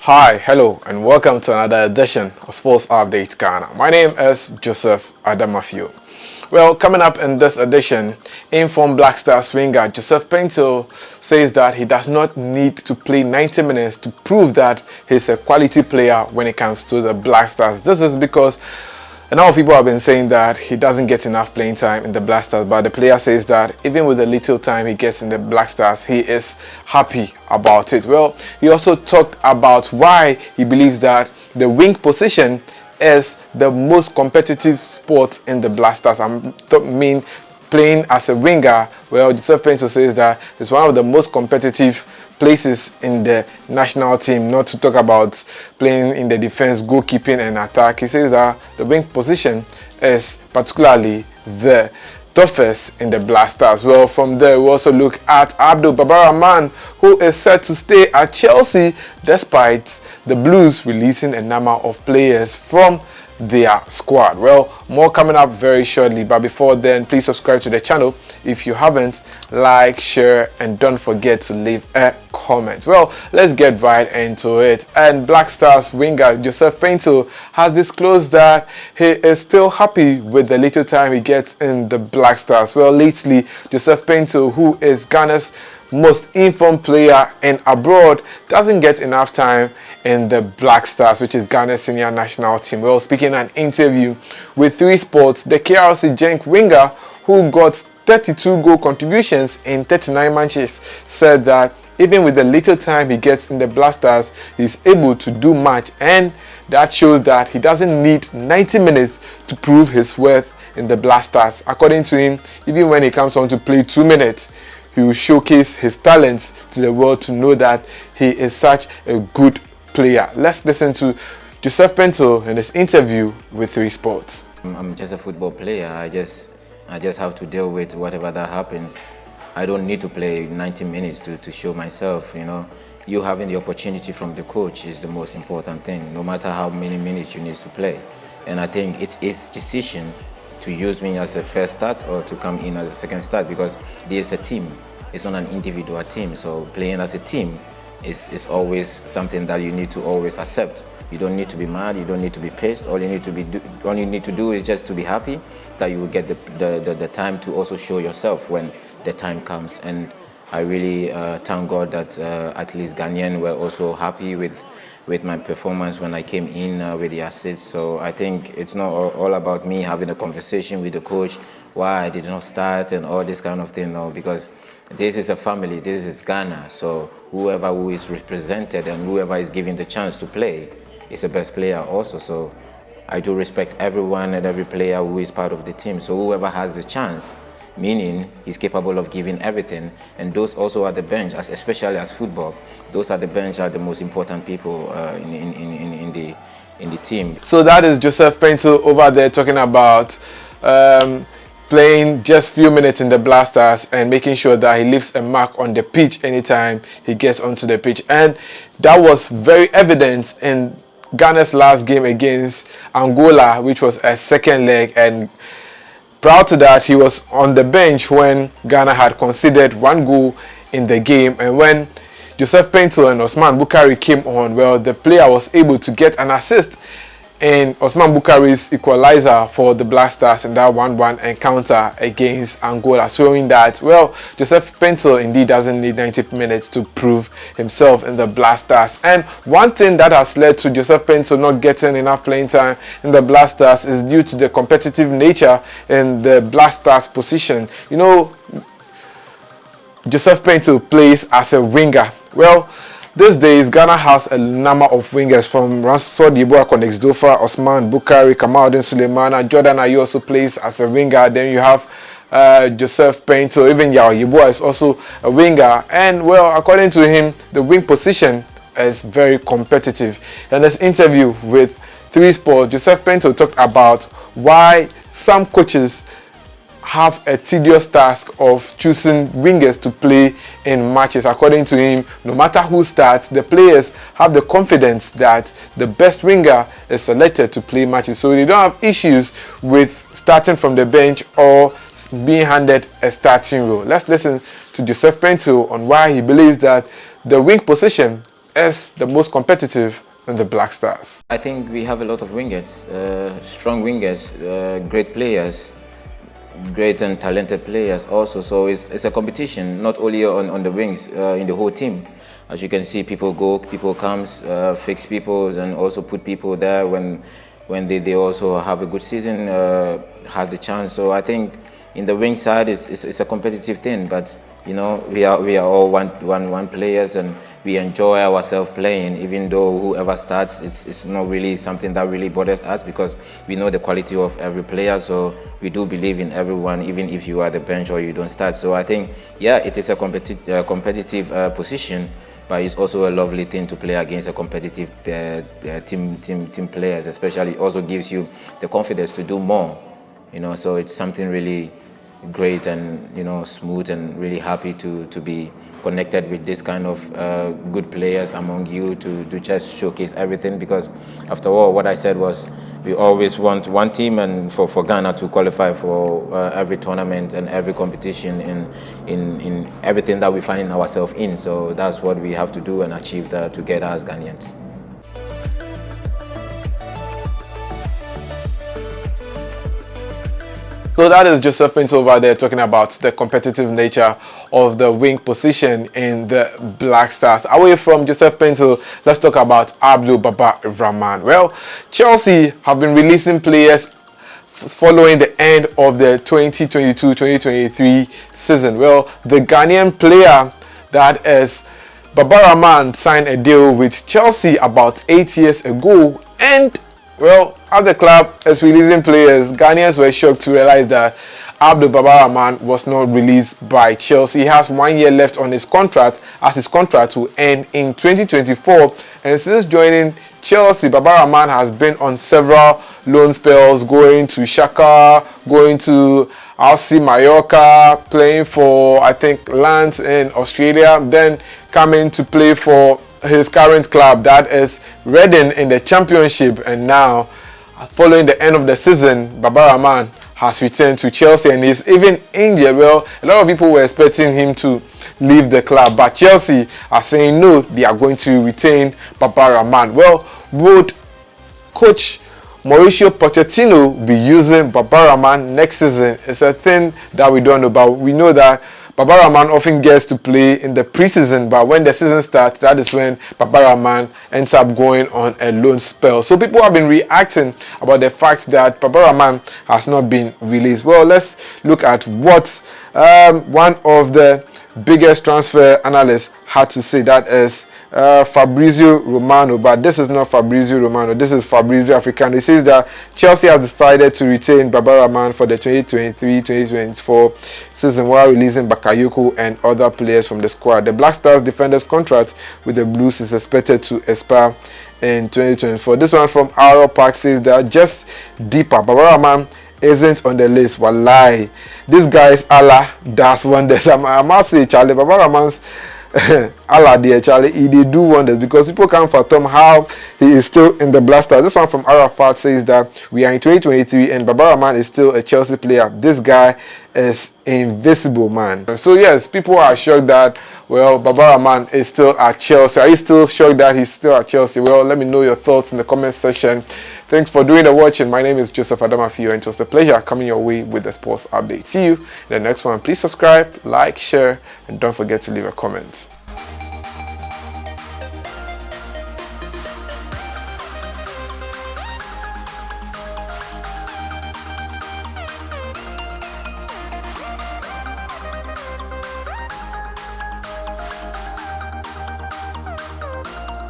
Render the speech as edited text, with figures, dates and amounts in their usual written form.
Hi, hello, and welcome to another edition of Sports Update Ghana. My name is Joseph Adamafio. Well, coming up in this edition, informed Black Stars winger Joseph Paintsil says that he does not need to play 90 minutes to prove that he's a quality player when it comes to the Black Stars. This is because a lot of people have been saying that he doesn't get enough playing time in the Black Stars, but the player says that even with the little time he gets in the Black Stars, he is happy about it. Well, he also talked about why he believes that the wing position is the most competitive sport in the Black Stars. I don't mean playing as a winger. Well, Joseph Paintsil says that it's one of the most competitive places in the national team, not to talk about playing in the defense, goalkeeping and attack. He says that the wing position is particularly the toughest in the Black Stars. Well, from there we also look at Ghana Baba Rahman, who is set to stay at Chelsea despite the Blues releasing a number of players from their squad. Well, more coming up very shortly, but before then, please subscribe to the channel if you haven't. Like, share, and don't forget to leave a comment. Well, let's get right into it. And Black Stars winger Joseph Paintsil has disclosed that he is still happy with the little time he gets in the Black Stars. Well, lately, Joseph Paintsil, who is Ghana's most informed player and abroad, doesn't get enough time in the Black Stars, which is Ghana's senior national team. Well, speaking in an interview with 3 Sports, the KRC Genk winger, who got 32 goal contributions in 39 matches, said that even with the little time he gets in the Black Stars, he's able to do much, and that shows that he doesn't need 90 minutes to prove his worth in the Black Stars. According to him, even when he comes on to play 2 minutes, he will showcase his talents to the world to know that he is such a good player. Let's listen to Joseph Paintsil in this interview with 3 Sports. I'm just a football player. I just have to deal with whatever that happens. I don't need to play 90 minutes to show myself. You having the opportunity from the coach is the most important thing, no matter how many minutes you need to play. And I think it's his decision to use me as a first start or to come in as a second start, because this is a team. It's not an individual team. So playing as a team is always something that you need to always accept. You don't need to be mad, you don't need to be pissed. All you need to do is just to be happy that you will get the time to also show yourself when the time comes. And I really thank God that at least Ghanaians were also happy with my performance when I came in with the assist. So I think it's not all about me having a conversation with the coach why I did not start and all this kind of thing. No, because this is a family, this is Ghana. So whoever who is represented and whoever is given the chance to play is the best player also. So I do respect everyone and every player who is part of the team. So whoever has the chance, meaning he's capable of giving everything, and those also are the bench, especially as football. Those are the bench are the most important people in the team. So that is Joseph Paintsil over there talking about playing just few minutes in the Black Stars and making sure that he leaves a mark on the pitch anytime he gets onto the pitch. And that was very evident in Ghana's last game against Angola, which was a second leg, and prior to that he was on the bench when Ghana had conceded 1 goal in the game. And when Joseph Paintsil and Osman Bukari came on, well, the player was able to get an assist in Osman Bukari's equalizer for the Black Stars in that 1-1 encounter against Angola, showing that, well, Joseph Paintsil indeed doesn't need 90 minutes to prove himself in the Black Stars. And one thing that has led to Joseph Paintsil not getting enough playing time in the Black Stars is due to the competitive nature in the Black Stars position. Joseph Paintsil plays as a winger. Well, these days, Ghana has a number of wingers from Ransford Yeboah, Connex Dofa, Osman Bukari, Kamaldeen Sulemana, Jordan Ayew also plays as a winger. Then you have Joseph Paintsil, even Yao Yeboah is also a winger. And well, according to him, the wing position is very competitive. In this interview with 3 Sports, Joseph Paintsil talked about why some coaches have a tedious task of choosing wingers to play in matches. According to him, no matter who starts, the players have the confidence that the best winger is selected to play matches, so they don't have issues with starting from the bench or being handed a starting role. Let's listen to Joseph Paintsil on why he believes that the wing position is the most competitive in the Black Stars? I think we have a lot of wingers, strong wingers, great players, great and talented players also. So it's a competition, not only on the wings, in the whole team. As you can see, people go, people comes, fix people, and also put people there when they also have a good season, have the chance. So I think in the wing side, it's a competitive thing, but you know, we are all one players, and we enjoy ourselves playing. Even though whoever starts, it's not really something that really bothers us, because we know the quality of every player. So we do believe in everyone, even if you are the bench or you don't start. So I think, yeah, it is a competitive position, but it's also a lovely thing to play against a competitive team players. Especially, it also gives you the confidence to do more. You know, so it's something really great and, you know, smooth, and really happy to be connected with this kind of good players among you to just showcase everything. Because after all, what I said was, we always want one team, and for Ghana to qualify for every tournament and every competition in everything that we find ourselves in. So that's what we have to do and achieve together as Ghanaians. So that is Joseph Paintsil over there talking about the competitive nature of the wing position in the Black Stars. Away from Joseph Paintsil, let's talk about Ghana Baba Rahman. Well, Chelsea have been releasing players following the end of the 2022-2023 season. Well, the Ghanaian player, that is Baba Rahman, signed a deal with Chelsea about 8 years ago, and well, as the club is releasing players, Ghanaians were shocked to realize that Ghana Baba Rahman was not released by Chelsea. He has 1 year left on his contract, as his contract will end in 2024. And since joining Chelsea, Baba Rahman has been on several loan spells, going to Shaka, going to RC Mallorca, playing for, I think, Lens in Australia, then coming to play for his current club, that is Reading, in the Championship. And now, following the end of the season, Baba Rahman has returned to Chelsea, and he's even injured. Well, a lot of people were expecting him to leave the club, but Chelsea are saying no, they are going to retain Baba Rahman. Well, would coach Mauricio Pochettino be using Baba Rahman next season? It's a thing that we don't know, but we know that Baba Rahman often gets to play in the preseason, but when the season starts, that is when Baba Rahman ends up going on a loan spell. So people have been reacting about the fact that Baba Rahman has not been released. Well, let's look at what one of the biggest transfer analysts had to say. That is Fabrizio Romano, but this is not Fabrizio Romano, this is Fabrizio Africano. He says that Chelsea has decided to retain Baba Rahman for the 2023-2024 season, while releasing Bakayoko and other players from the squad. The Black Stars defender's contract with the Blues is expected to expire in 2024. This one from Arrow Park says that just deeper, Baba Rahman isn't on the list. Wallahi, this guy's Allah does wonders. I must say, Charlie, Baba Rahman's Allah dear Charlie, he did do wonders, because people can't fathom how he is still in the Black Stars. This one from Arafat says that we are in 2023 and Baba Rahman is still a Chelsea player. This guy is invisible, man. So yes, people are shocked that, well, Baba Rahman is still at Chelsea. Are you still shocked that he's still at Chelsea? Well, let me know your thoughts in the comment section. Thanks for doing the watching. My name is Joseph Adamafio, and it was a pleasure coming your way with the sports update. See you in the next one. Please subscribe, like, share, and don't forget to leave a comment.